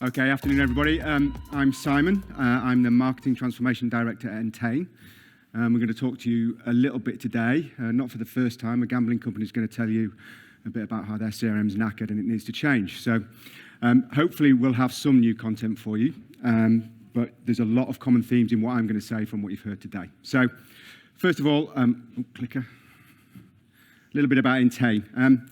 Okay, afternoon everybody. I'm Simon. I'm the Marketing Transformation Director at Entain. We're going to talk to you a little bit today, not for the first time. A gambling company is going to tell you a bit about how their CRM's knackered and it needs to change. So hopefully we'll have some new content for you, but there's a lot of common themes in what I'm going to say from what you've heard today. So first of all, clicker. A little bit about Entain.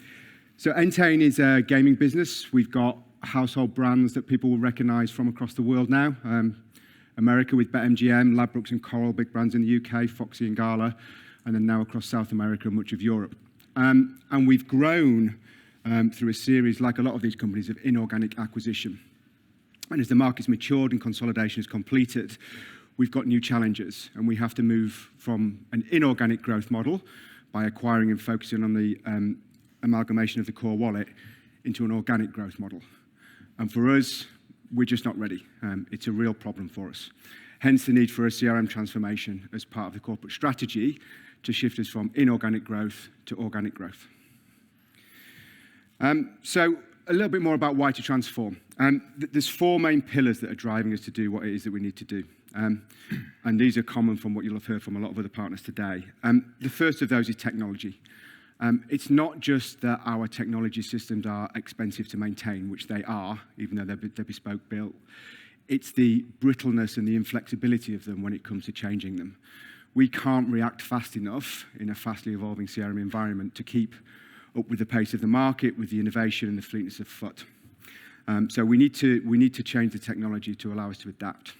So Entain is a gaming business. We've got household brands that people will recognize from across the world now. America with BetMGM, Ladbrokes and Coral, big brands in the UK, Foxy and Gala, and then now across South America and much of Europe. And we've grown through a series, like a lot of these companies, of inorganic acquisition. And as the market's matured and consolidation is completed, we've got new challenges, and we have to move from an inorganic growth model by acquiring and focusing on the amalgamation of the core wallet into an organic growth model. And for us, we're just not ready. It's a real problem for us. Hence the need for a CRM transformation as part of the corporate strategy to shift us from inorganic growth to organic growth. So a little bit more about why to transform. There's four main pillars that are driving us to do what it is that we need to do. And these are common from what you'll have heard from a lot of other partners today. The first of those is technology. It's not just that our technology systems are expensive to maintain, which they are, even though they're bespoke built. It's the brittleness and the inflexibility of them when it comes to changing them. We can't react fast enough in a fastly evolving CRM environment to keep up with the pace of the market, with the innovation and the fleetness of foot. So we need to change the technology to allow us to adapt.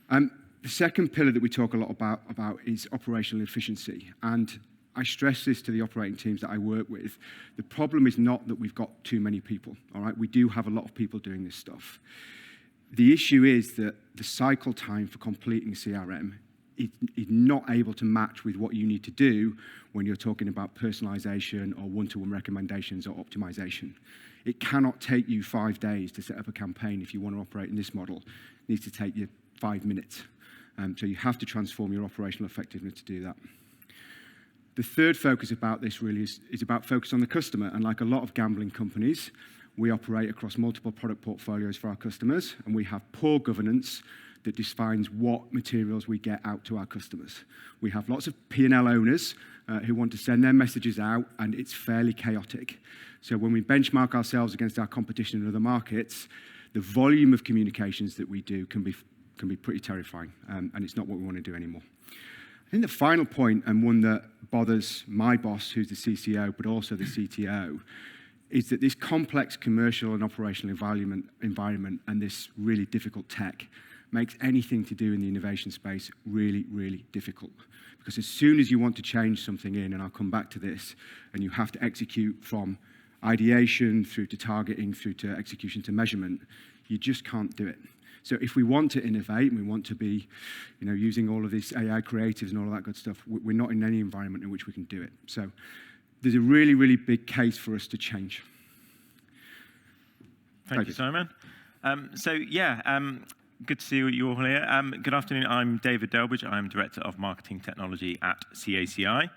The second pillar that we talk a lot about is operational efficiency. And I stress this to the operating teams that I work with. The problem is not that we've got too many people, all right? We do have a lot of people doing this stuff. The issue is that the cycle time for completing CRM is not able to match with what you need to do when you're talking about personalization or one-to-one recommendations or optimization. It cannot take you 5 days to set up a campaign if you want to operate in this model. It needs to take you 5 minutes. So you have to transform your operational effectiveness to do that. The third focus about this really is about focus on the customer. And like a lot of gambling companies, we operate across multiple product portfolios for our customers, and we have poor governance that defines what materials we get out to our customers. We have lots of P&L owners who want to send their messages out, and it's fairly chaotic. So when we benchmark ourselves against our competition in other markets, the volume of communications that we do can be pretty terrifying, and it's not what we want to do anymore. I think the final point, and one that bothers my boss, who's the CCO, but also the CTO, is that this complex commercial and operational environment and this really difficult tech makes anything to do in the innovation space really, really difficult. Because as soon as you want to change something in, and I'll come back to this, and you have to execute from ideation through to targeting, through to execution to measurement, you just can't do it. So if we want to innovate and we want to be, using all of this AI creatives and all of that good stuff, we're not in any environment in which we can do it. So there's a really, really big case for us to change. Thank you, Simon. Good to see you all here. Good afternoon. I'm David Delbridge. I'm Director of Marketing Technology at CACI.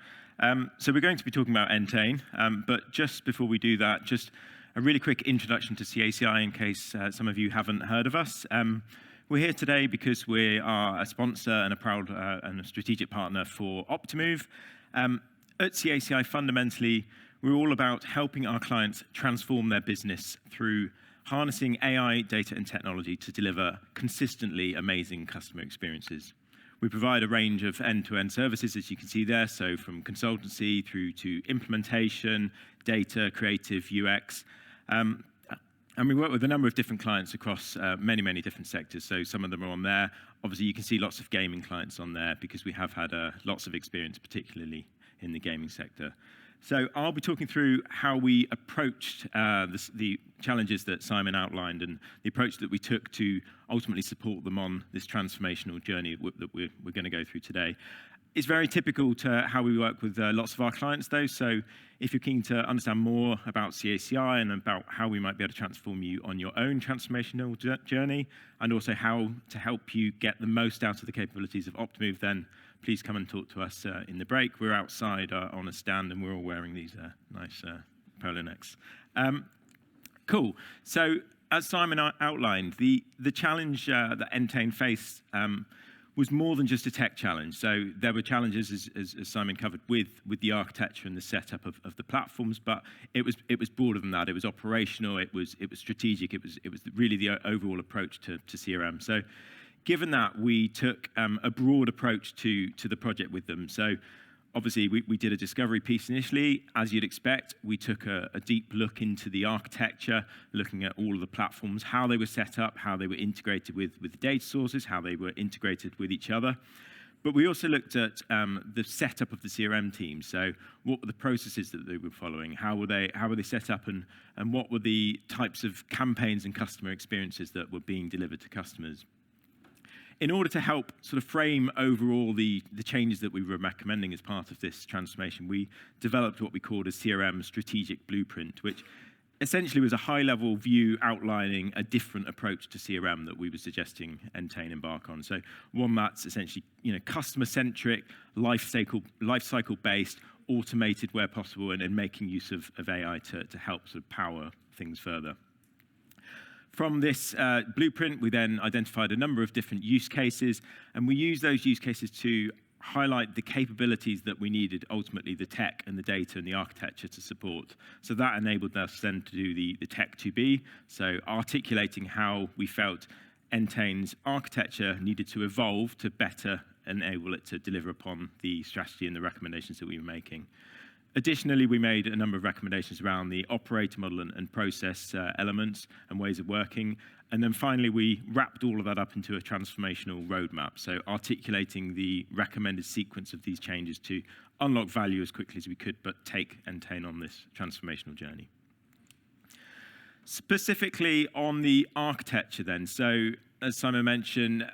So we're going to be talking about Entain, but just before we do that, just a really quick introduction to CACI in case some of you haven't heard of us. We're here today because we are a sponsor and a proud and a strategic partner for Optimove. At CACI, fundamentally, we're all about helping our clients transform their business through harnessing AI, data, and technology to deliver consistently amazing customer experiences. We provide a range of end-to-end services, as you can see there, so from consultancy through to implementation, data, creative, UX. And we work with a number of different clients across many, many different sectors. So some of them are on there. Obviously, you can see lots of gaming clients on there because we have had lots of experience, particularly in the gaming sector. So I'll be talking through how we approached the challenges that Simon outlined and the approach that we took to ultimately support them on this transformational journey that we're going to go through today. It's very typical to how we work with lots of our clients, though. So if you're keen to understand more about CACI and about how we might be able to transform you on your own transformational journey, and also how to help you get the most out of the capabilities of Optimove, then please come and talk to us in the break. We're outside on a stand, and we're all wearing these nice polo necks. Cool. So as Simon outlined, the challenge that Entain faced was more than just a tech challenge. So there were challenges, as Simon covered, with the architecture and the setup of the platforms, but it was broader than that. It was operational, it was strategic, it was really the overall approach to CRM. So given that, we took a broad approach to the project with them. So obviously, we did a discovery piece initially. As you'd expect, we took a deep look into the architecture, looking at all of the platforms, how they were set up, how they were integrated with data sources, how they were integrated with each other. But we also looked at the setup of the CRM team. So what were the processes that they were following? How were they set up, and what were the types of campaigns and customer experiences that were being delivered to customers? In order to help sort of frame overall the changes that we were recommending as part of this transformation, we developed what we called a CRM strategic blueprint, which essentially was a high-level view outlining a different approach to CRM that we were suggesting Entain embark on. So one that's essentially customer-centric, life cycle-based, automated where possible, and making use of AI to help sort of power things further. From this blueprint, we then identified a number of different use cases, and we used those use cases to highlight the capabilities that we needed, ultimately the tech and the data and the architecture to support. So that enabled us then to do the tech to be, so articulating how we felt Entain's architecture needed to evolve to better enable it to deliver upon the strategy and the recommendations that we were making. Additionally, we made a number of recommendations around the operator model and process elements and ways of working. And then finally, we wrapped all of that up into a transformational roadmap, so articulating the recommended sequence of these changes to unlock value as quickly as we could, but take Entain on this transformational journey. Specifically on the architecture then, so as Simon mentioned,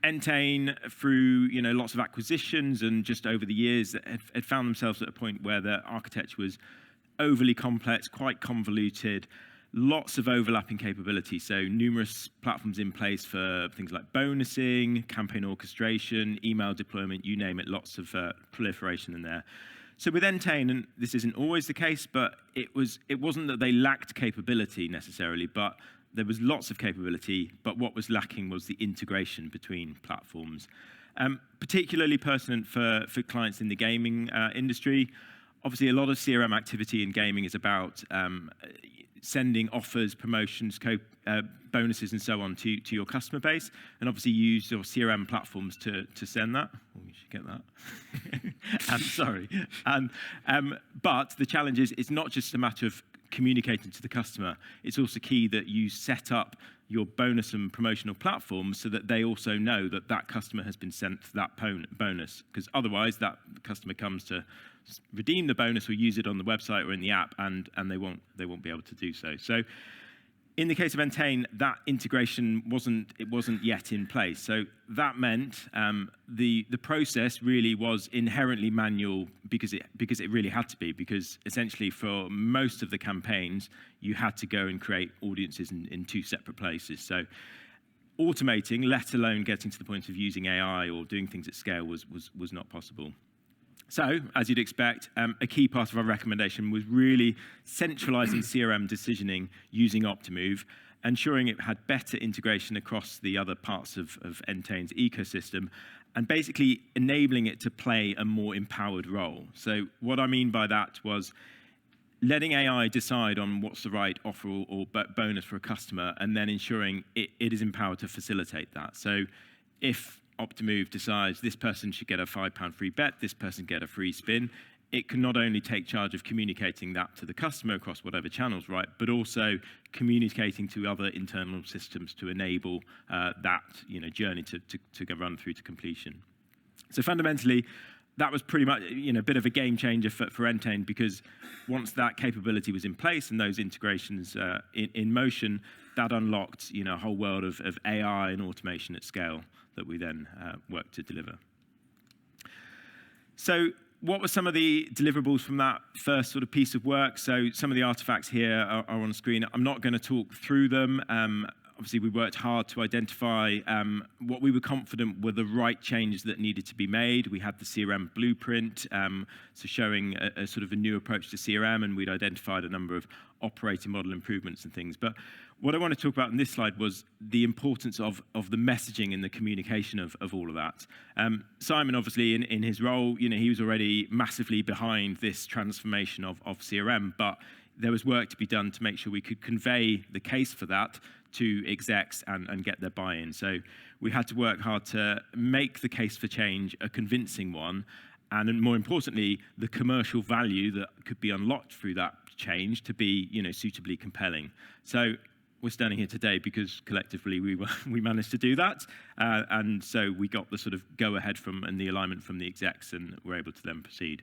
Entain, through lots of acquisitions and just over the years, had found themselves at a point where their architecture was overly complex, quite convoluted, lots of overlapping capability. So numerous platforms in place for things like bonusing, campaign orchestration, email deployment, you name it, lots of proliferation in there. So with Entain, and this isn't always the case, but it wasn't that they lacked capability necessarily, but there was lots of capability, but what was lacking was the integration between platforms. Particularly pertinent for clients in the gaming industry. Obviously, a lot of CRM activity in gaming is about sending offers, promotions, bonuses, and so on to your customer base, and obviously use your CRM platforms to send that. Oh, you should get that. I'm sorry. But the challenge is, it's not just a matter of communicating to the customer. It's also key that you set up your bonus and promotional platforms so that they also know that that customer has been sent that bonus, because otherwise that customer comes to redeem the bonus or use it on the website or in the app, and they won't be able to do so. So in the case of Entain, that integration wasn't yet in place. So that meant the process really was inherently manual because it really had to be, because essentially for most of the campaigns, you had to go and create audiences in two separate places. So automating, let alone getting to the point of using AI or doing things at scale, was not possible. So, as you'd expect, a key part of our recommendation was really centralizing CRM decisioning using Optimove, ensuring it had better integration across the other parts of Entain's ecosystem, and basically enabling it to play a more empowered role. So what I mean by that was letting AI decide on what's the right offer or bonus for a customer, and then ensuring it is empowered to facilitate that. So if Optimove decides this person should get a £5 free bet, this person get a free spin, it can not only take charge of communicating that to the customer across whatever channels, right, but also communicating to other internal systems to enable that journey to go run through to completion. So fundamentally, that was pretty much a bit of a game changer for Entain, because once that capability was in place and those integrations in motion, that unlocked a whole world of AI and automation at scale that we then worked to deliver. So what were some of the deliverables from that first sort of piece of work? So some of the artifacts here are on screen. I'm not going to talk through them. obviously, we worked hard to identify what we were confident were the right changes that needed to be made. We had the CRM blueprint, so showing a sort of a new approach to CRM, and we'd identified a number of operating model improvements and things. But what I want to talk about in this slide was the importance of the messaging and the communication of all of that. Simon, obviously, in his role, he was already massively behind this transformation of CRM, but there was work to be done to make sure we could convey the case for that to execs and get their buy-in. So we had to work hard to make the case for change a convincing one, and more importantly, the commercial value that could be unlocked through that change to be, suitably compelling. So we're standing here today because collectively we managed to do that, and so we got the sort of go-ahead and the alignment from the execs, and were able to then proceed.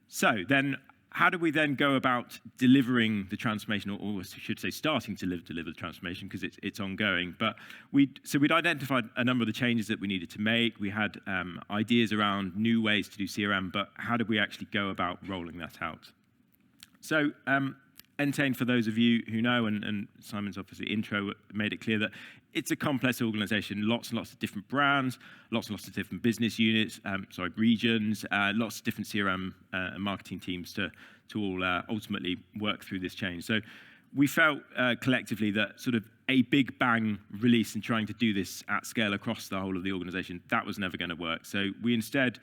So then, how do we then go about delivering the transformation, or I should say starting to deliver the transformation, because it's ongoing? But we'd identified a number of the changes that we needed to make. We had ideas around new ways to do CRM, but how did we actually go about rolling that out? So Entain, for those of you who know, and Simon's obviously intro made it clear that it's a complex organization, lots and lots of different brands, lots and lots of different business units, regions, lots of different CRM and marketing teams to all ultimately work through this change. So we felt collectively that sort of a big bang release and trying to do this at scale across the whole of the organization, that was never going to work. So we instead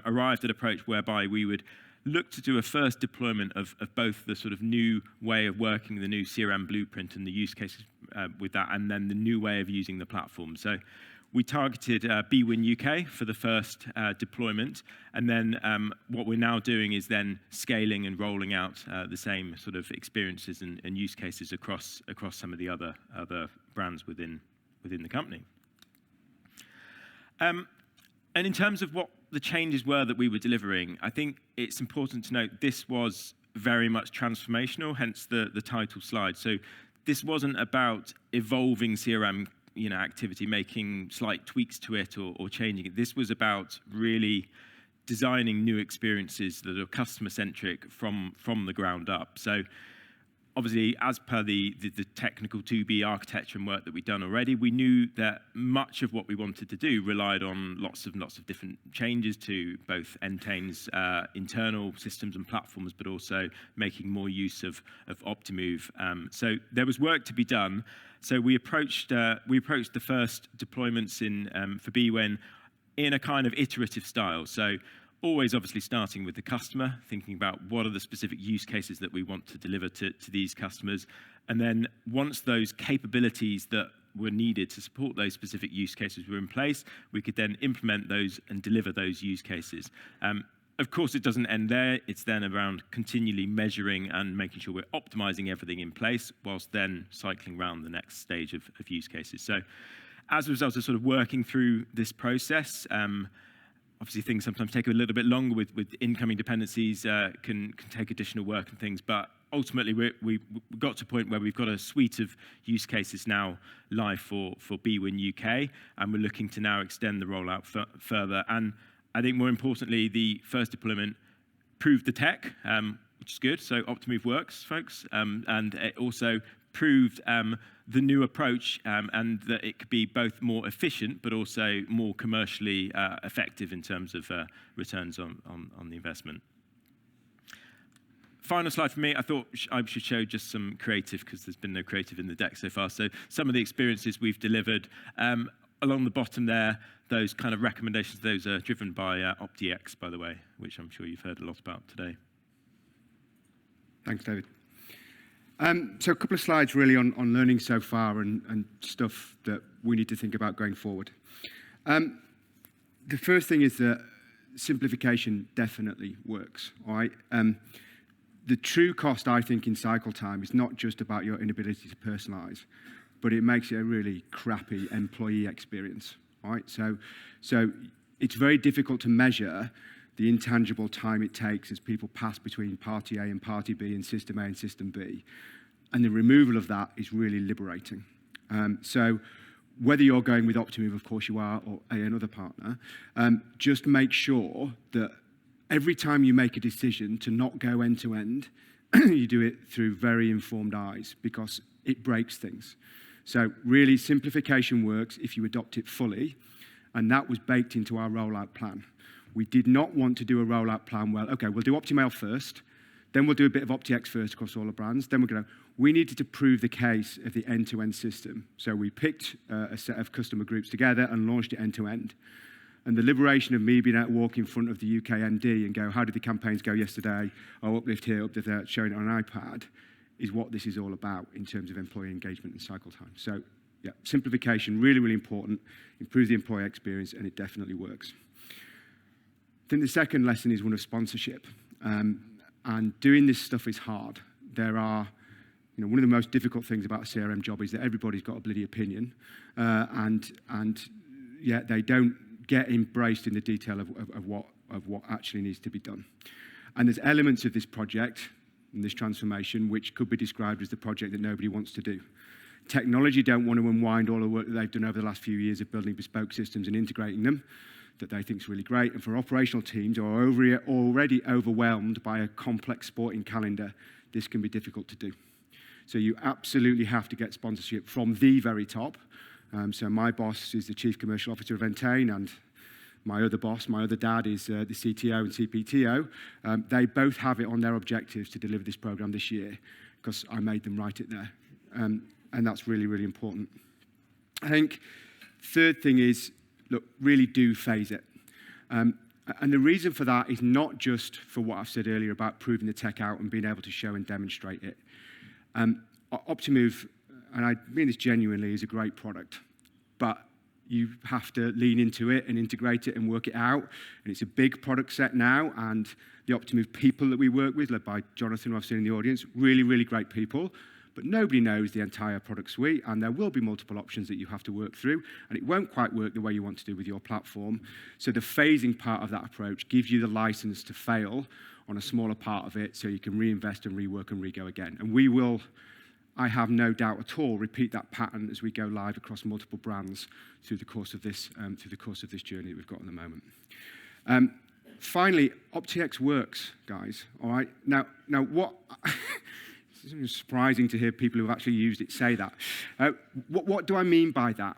arrived at an approach whereby we would look to do a first deployment of both the sort of new way of working, the new CRM blueprint and the use cases with that, and then the new way of using the platform. So we targeted bwin UK for the first deployment, and then what we're now doing is then scaling and rolling out the same sort of experiences and use cases across some of the other brands within the company. And in terms of what the changes were that we were delivering, I think it's important to note this was very much transformational, hence the title slide. So this wasn't about evolving CRM activity, making slight tweaks to it or changing it. This was about really designing new experiences that are customer-centric from the ground up. So obviously, as per the technical 2B architecture and work that we'd done already, we knew that much of what we wanted to do relied on lots of different changes to both Entain's internal systems and platforms, but also making more use of Optimove. So there was work to be done. So we approached the first deployments for bwin in a kind of iterative style. So always obviously starting with the customer, thinking about what are the specific use cases that we want to deliver to these customers. And then once those capabilities that were needed to support those specific use cases were in place, we could then implement those and deliver those use cases. Of course, it doesn't end there. It's then around continually measuring and making sure we're optimizing everything in place, whilst then cycling around the next stage of use cases. So as a result of sort of working through this process, obviously, things sometimes take a little bit longer with incoming dependencies, can take additional work and things. But ultimately, we got to a point where we've got a suite of use cases now live for bwin UK, and we're looking to now extend the rollout further. And I think more importantly, the first deployment proved the tech, which is good. So Optimove works, folks, and it also proved the new approach and that it could be both more efficient but also more commercially effective in terms of returns on the investment. Final slide for me, I thought I should show just some creative, because there's been no creative in the deck so far. So some of the experiences we've delivered. Along the bottom there, those kind of recommendations, those are driven by OptiX, by the way, which I'm sure you've heard a lot about today. Thanks, David. So a couple of slides really on learning so far and stuff that we need to think about going forward. The first thing is that simplification definitely works. All right? The true cost, I think, in cycle time is not just about your inability to personalize, but it makes it a really crappy employee experience. All right? So it's very difficult to measure the intangible time it takes as people pass between party A and party B and system A and system B. And the removal of that is really liberating. So whether you're going with Optimove, of course you are, or another partner, just make sure that every time you make a decision to not go end to end, you do it through very informed eyes, because it breaks things. So really, simplification works if you adopt it fully, and that was baked into our rollout plan. We did not want to do a rollout plan where, okay, we'll do Optimail first, then we'll do a bit of OptiX first across all the brands, then we're going to, we needed to prove the case of the end-to-end system. So we picked a set of customer groups together and launched it end-to-end. And the liberation of me being able to walk in front of the UK MD and go, how did the campaigns go yesterday? Oh, uplift here, uplift there, showing it on an iPad, is what this is all about in terms of employee engagement and cycle time. So, yeah, simplification, really, really important. Improves the employee experience, and it definitely works. I think the second lesson is one of sponsorship. And doing this stuff is hard. There are, one of the most difficult things about a CRM job is that everybody's got a bloody opinion, and yet they don't get embraced in the detail of what actually needs to be done. And there's elements of this project and this transformation which could be described as the project that nobody wants to do. Technology don't want to unwind all the work that they've done over the last few years of building bespoke systems and integrating them, that they think is really great. And for operational teams who are already overwhelmed by a complex sporting calendar, this can be difficult to do. So you absolutely have to get sponsorship from the very top. So my boss is the Chief Commercial Officer of Entain, and my other boss, my other dad, is the CTO and CPTO. They both have it on their objectives to deliver this program this year, because I made them write it there. And that's really, really important. I think third thing is, look, really do phase it. And the reason for that is not just for what I've said earlier about proving the tech out and being able to show and demonstrate it. Optimove, and I mean this genuinely, is a great product, but you have to lean into it and integrate it and work it out. And it's a big product set now, and the Optimove people that we work with, led by Jonathan, who I've seen in the audience, really, really great people. But nobody knows the entire product suite, and there will be multiple options that you have to work through, and it won't quite work the way you want to do with your platform. So the phasing part of that approach gives you the license to fail on a smaller part of it, so you can reinvest and rework and re-go again. And we will, I have no doubt at all, repeat that pattern as we go live across multiple brands through the course of this journey that we've got at the moment. Finally, OptiX works, guys. All right. Now what? It's surprising to hear people who have actually used it say that. What do I mean by that?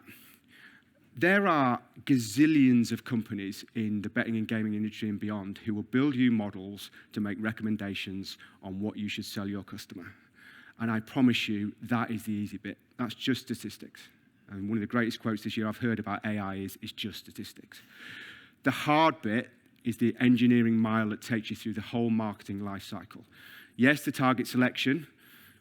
There are gazillions of companies in the betting and gaming industry and beyond who will build you models to make recommendations on what you should sell your customer. And I promise you, that is the easy bit. That's just statistics. And one of the greatest quotes this year I've heard about AI is just statistics. The hard bit is the engineering mile that takes you through the whole marketing life cycle. Yes, the target selection.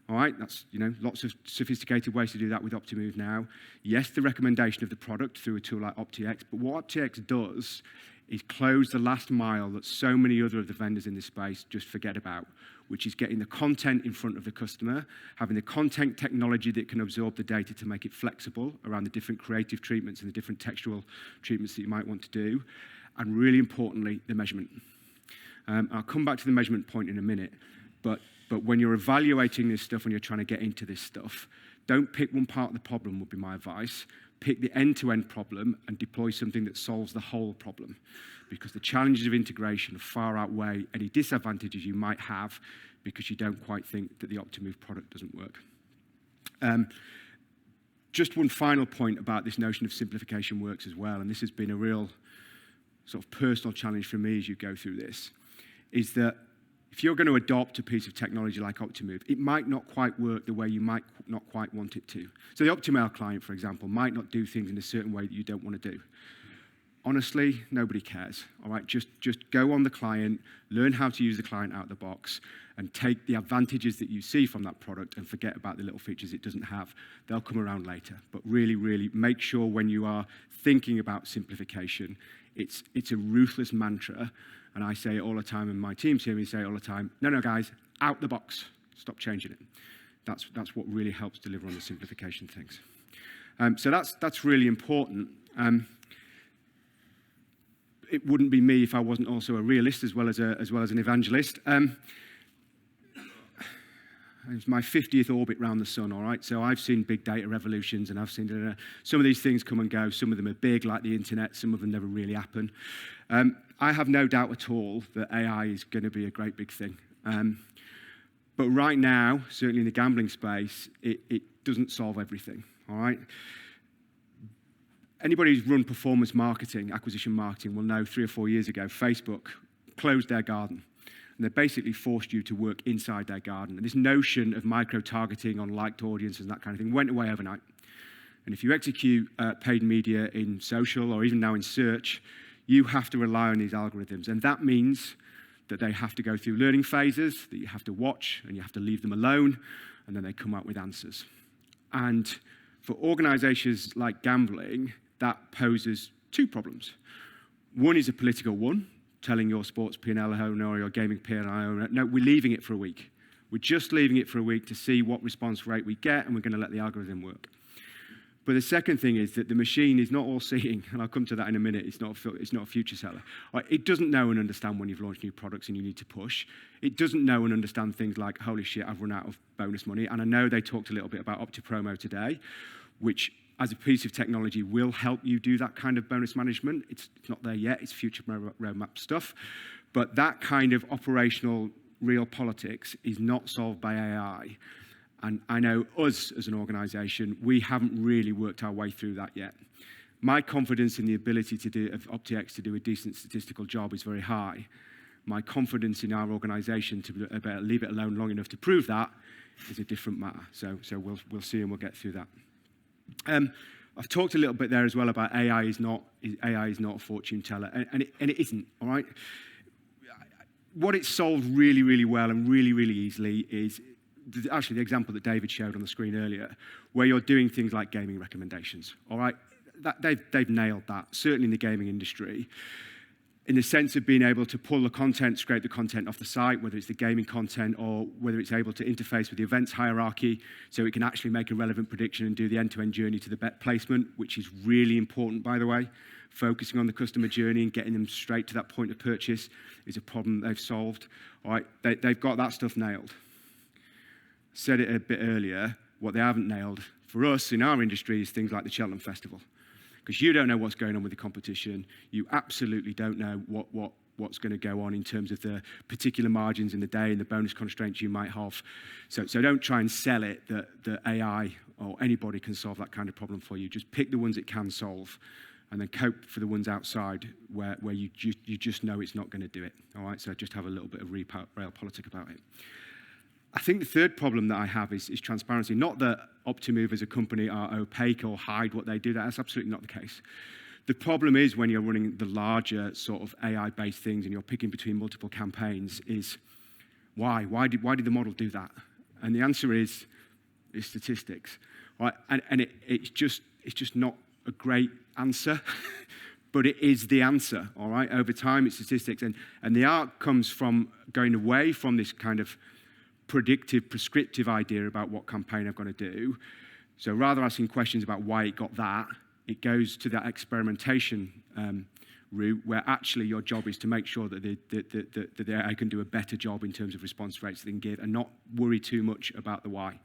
All right, that's, lots of sophisticated ways to do that with Optimove now. Yes, the recommendation of the product through a tool like OptiX, but what OptiX does is close the last mile that so many other of the vendors in this space just forget about, which is getting the content in front of the customer, having the content technology that can absorb the data to make it flexible around the different creative treatments and the different textual treatments that you might want to do, and really importantly, the measurement. I'll come back to the measurement point in a minute, but when you're evaluating this stuff and you're trying to get into this stuff, don't pick one part of the problem, would be my advice. Pick the end-to-end problem and deploy something that solves the whole problem, because the challenges of integration far outweigh any disadvantages you might have because you don't quite think that the Optimove product doesn't work. Just one final point about this notion of simplification works as well, and this has been a real sort of personal challenge for me as you go through this, is that if you're going to adopt a piece of technology like Optimove, it might not quite work the way you might not quite want it to. So the Optimail client, for example, might not do things in a certain way that you don't want to do. Honestly, nobody cares. All right, just go on the client, learn how to use the client out of the box, and take the advantages that you see from that product and forget about the little features it doesn't have. They'll come around later. But really, really make sure when you are thinking about simplification, it's a ruthless mantra. And I say it all the time, and my teams hear me say it all the time, no, guys, out the box. Stop changing it. That's what really helps deliver on the simplification things. So that's really important. It wouldn't be me if I wasn't also a realist as well as an evangelist. It's my 50th orbit around the sun, all right? So I've seen big data revolutions, and I've seen some of these things come and go. Some of them are big, like the internet. Some of them never really happen. I have no doubt at all that AI is going to be a great big thing. But right now, certainly in the gambling space, it doesn't solve everything, all right? Anybody who's run performance marketing, acquisition marketing, will know 3 or 4 years ago, Facebook closed their garden. And they basically forced you to work inside their garden. And this notion of micro-targeting on liked audiences and that kind of thing went away overnight. And if you execute paid media in social or even now in search, you have to rely on these algorithms. And that means that they have to go through learning phases, that you have to watch and you have to leave them alone, and then they come out with answers. And for organizations like gambling, that poses 2 problems. One is a political one, telling your sports P&L owner or your gaming P&L owner, no, we're leaving it for a week. We're just leaving it for a week to see what response rate we get, and we're going to let the algorithm work. But the second thing is that the machine is not all seeing, and I'll come to that in a minute, it's not a future seller. It doesn't know and understand when you've launched new products and you need to push. It doesn't know and understand things like, holy shit, I've run out of bonus money. And I know they talked a little bit about OptiPromo today, which as a piece of technology will help you do that kind of bonus management. It's not there yet, it's future roadmap stuff. But that kind of operational real politics is not solved by AI. And I know us as an organization, we haven't really worked our way through that yet. My confidence in the ability of OptiX to do a decent statistical job is very high. My confidence in our organization to leave it alone long enough to prove that is a different matter. So we'll see and we'll get through that. I've talked a little bit there as well about AI is not a fortune teller, and it isn't, all right? What it's solved really, really well and really, really easily is actually the example that David showed on the screen earlier, where you're doing things like gaming recommendations, all right? They've nailed that, certainly in the gaming industry, in the sense of being able to pull the content, scrape the content off the site, whether it's the gaming content or whether it's able to interface with the events hierarchy so it can actually make a relevant prediction and do the end-to-end journey to the bet placement, which is really important, by the way. Focusing on the customer journey and getting them straight to that point of purchase is a problem they've solved. All right, they've got that stuff nailed. Said it a bit earlier, what they haven't nailed for us in our industry is things like the Cheltenham Festival. Because you don't know what's going on with the competition. You absolutely don't know what's going to go on in terms of the particular margins in the day and the bonus constraints you might have. So don't try and sell it that AI or anybody can solve that kind of problem for you. Just pick the ones it can solve and then cope for the ones outside where you just know it's not going to do it. All right, so just have a little bit of realpolitik about it. I think the third problem that I have is transparency. Not that Optimove as a company are opaque or hide what they do. That's absolutely not the case. The problem is when you're running the larger sort of AI-based things and you're picking between multiple campaigns is why? Why did the model do that? And the answer is statistics. Right? And it's just not a great answer, but it is the answer. All right. Over time, it's statistics, and the art comes from going away from this kind of predictive, prescriptive idea about what campaign I've got to do. So rather asking questions about why it got that, it goes to that experimentation route where actually your job is to make sure that the AI can do a better job in terms of response rates they can give and not worry too much about the why.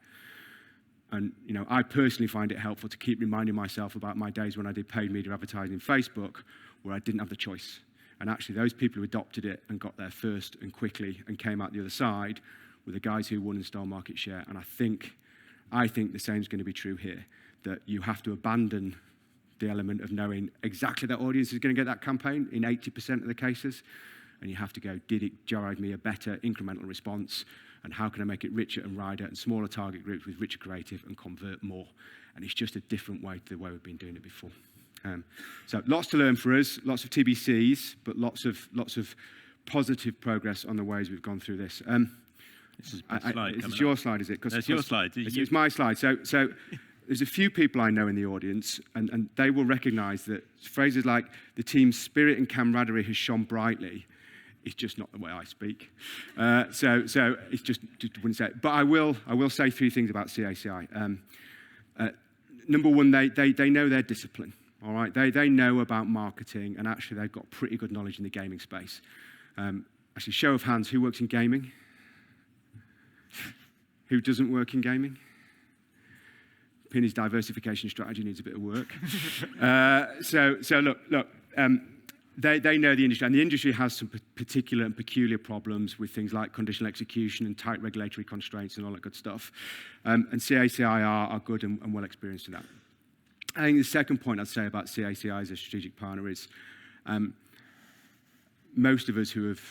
And I personally find it helpful to keep reminding myself about my days when I did paid media advertising in Facebook where I didn't have the choice. And actually those people who adopted it and got there first and quickly and came out the other side were the guys who won and stole market share. And I think the same is going to be true here, that you have to abandon the element of knowing exactly that audience is going to get that campaign in 80% of the cases. And you have to go, did it drive me a better incremental response? And how can I make it richer and wider and smaller target groups with richer creative and convert more? And it's just a different way to the way we've been doing it before. So lots to learn for us, lots of TBCs, but lots of positive progress on the ways we've gone through this. This is a slide. It's your slide, is it? That's your slide. It's my slide. So there's a few people I know in the audience, and they will recognize that phrases like the team's spirit and camaraderie has shone brightly. It's just not the way I speak. So it's just wouldn't say it. But I will say 3 things about CACI. Number one, they know their discipline. All right, they know about marketing, and actually they've got pretty good knowledge in the gaming space. Actually, show of hands, who works in gaming? Who doesn't work in gaming? Penny's diversification strategy needs a bit of work. So look. they know the industry, and the industry has some particular and peculiar problems with things like conditional execution and tight regulatory constraints and all that good stuff. And CACI are good and well experienced in that. I think the second point I'd say about CACI as a strategic partner is most of us who have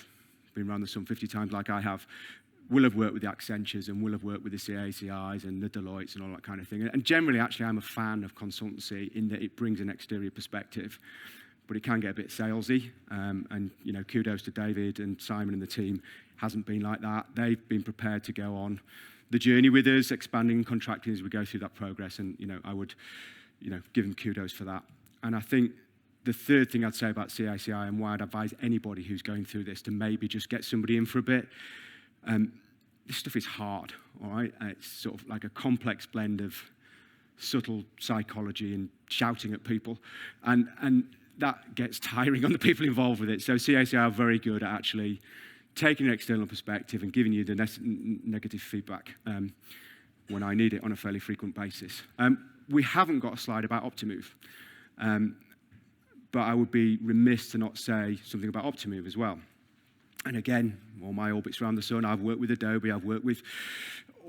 been around the sun 50 times like I have will have worked with the Accentures and will have worked with the CACIs and the Deloittes and all that kind of thing. And generally, actually, I'm a fan of consultancy in that it brings an exterior perspective, but it can get a bit salesy. And, you know, kudos to David and Simon and the team. Hasn't been like that. They've been prepared to go on the journey with us, expanding and contracting as we go through that progress. And, you know, I would, you know, give them kudos for that. And I think the third thing I'd say about CACI and why I'd advise anybody who's going through this to maybe just get somebody in for a bit. This stuff is hard, all right? It's sort of like a complex blend of subtle psychology and shouting at people. And that gets tiring on the people involved with it. So CACI are very good at actually taking an external perspective and giving you the negative feedback when I need it on a fairly frequent basis. We haven't got a slide about Optimove. But I would be remiss to not say something about Optimove as well. And again, all my orbits around the sun, I've worked with Adobe, I've worked with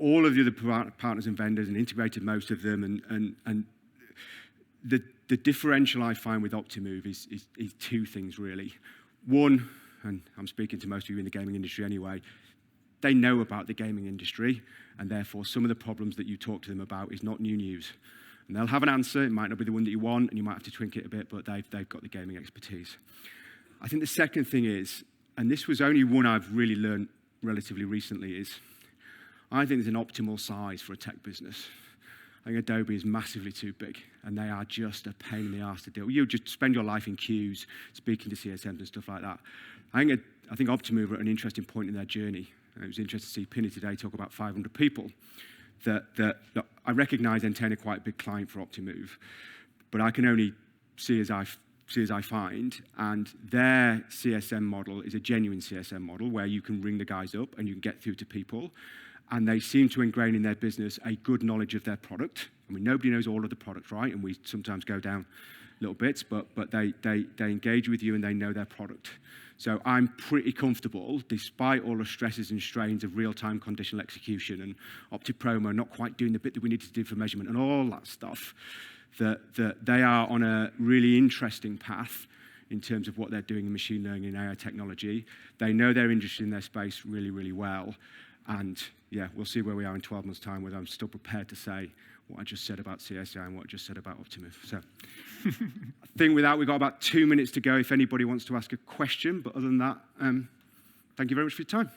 all of the other partners and vendors and integrated most of them. And the differential I find with Optimove is two things, really. One, and I'm speaking to most of you in the gaming industry anyway, they know about the gaming industry, and therefore some of the problems that you talk to them about is not new news. And they'll have an answer. It might not be the one that you want, and you might have to twink it a bit, but they've got the gaming expertise. I think the second thing is, and this was only one I've really learned relatively recently, is I think there's an optimal size for a tech business. I think Adobe is massively too big, and they are just a pain in the arse to deal with. You just spend your life in queues, speaking to CSMs and stuff like that. I think Optimove are at an interesting point in their journey. It was interesting to see Pinny today talk about 500 people. That I recognise Entain are quite a big client for Optimove, but I can only see as I find, and their CSM model is a genuine CSM model where you can ring the guys up and you can get through to people, and they seem to ingrain in their business a good knowledge of their product. I mean, nobody knows all of the product, right? And we sometimes go down little bits, but they engage with you and they know their product. So I'm pretty comfortable, despite all the stresses and strains of real-time conditional execution and OptiPromo not quite doing the bit that we needed to do for measurement and all that stuff, that they are on a really interesting path in terms of what they're doing in machine learning and AI technology. They know their industry and their space really, really well. And yeah, we'll see where we are in 12 months' time, whether I'm still prepared to say what I just said about CACI and what I just said about Optimove. So I think with that, we've got about 2 minutes to go if anybody wants to ask a question. But other than that, thank you very much for your time.